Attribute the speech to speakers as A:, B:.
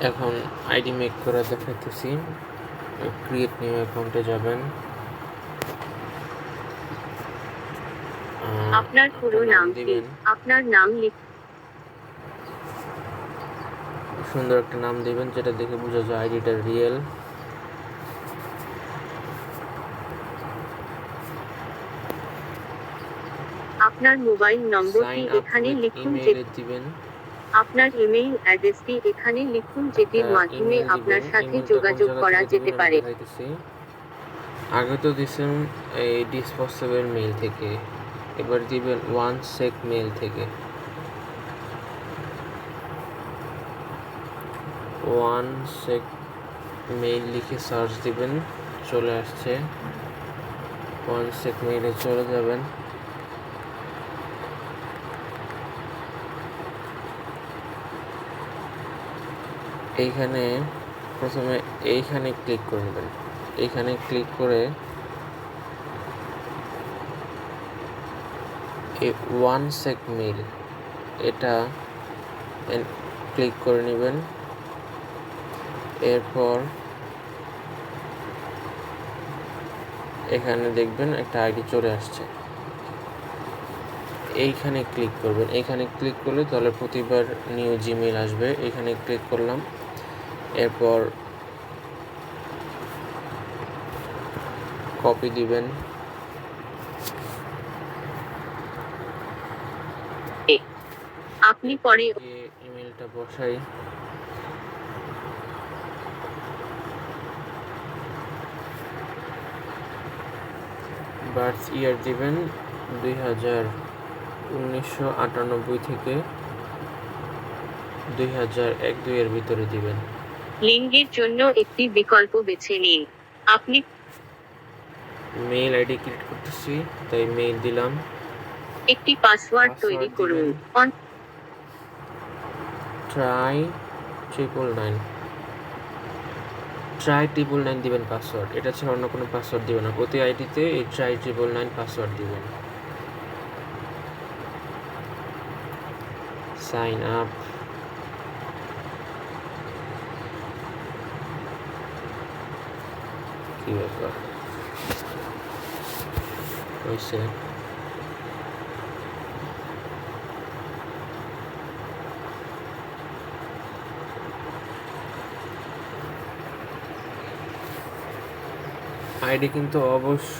A: এখন ID make করা দেখাইতেছি। ক্রিয়েট নিউ অ্যাকাউন্টে যাবেন।
B: আপনার পুরো নাম দিবেন, আপনার নাম
A: সুন্দর একটা নাম দিবেন যেটা দেখে বোঝা যায় আইডিটা রিয়েল।
B: আপনার মোবাইল নম্বরটি এখানে লিখুন,
A: দিবেন
B: আপনার ইমেইল অ্যাড্রেসটি এখানে লিখুন যেটির মাধ্যমে আপনার সাথে যোগাযোগ করা যেতে পারে।
A: আগে তো দিছেন এই ডিসপোজেবল মেইল থেকে, এবার দিবেন ওয়ান সেক মেইল থেকে। ওয়ান সেক মেইল লিখে সার্চ দিবেন, চলে আসছে। ওয়ান সেক মেইলে চলে যাবেন। এইখানে প্রথমে এইখানে ক্লিক করবেন। এইখানে ক্লিক করে এই ওয়ান সেক মেইল এটা ক্লিক করে নেবেন। এরপর এখানে দেখবেন একটা আইডি চলে আসছে, এইখানে ক্লিক করবেন। এইখানে ক্লিক করলে তাহলে প্রতিবার নিউ জিমেইল আসবে। এখানে ক্লিক করলাম। এরপর কপি দিবেন।
B: আপনি পরে
A: ইমেলটা বসাই। বার্থ ইয়ার দিবেন 1998 থেকে 2001-2 এর ভিতরে দিবেন।
B: লিঙ্কের জন্য একটি বিকল্প বেছে নিন। আপনি
A: মেইল আইডি ক্রিয়েট করতেছি, তাই মেইল দিলাম।
B: একটি পাসওয়ার্ড তৈরি করুন।
A: ট্রাই 999 দিবেন পাসওয়ার্ড। এটা ছাড়া অন্য কোনো পাসওয়ার্ড দিবেন না। প্রতি আইডিতে এই ট্রাই 999 পাসওয়ার্ড দিবেন। Sign up. কি ব্যাপার হয়েছে? আইডি কিন্তু অবশ্যই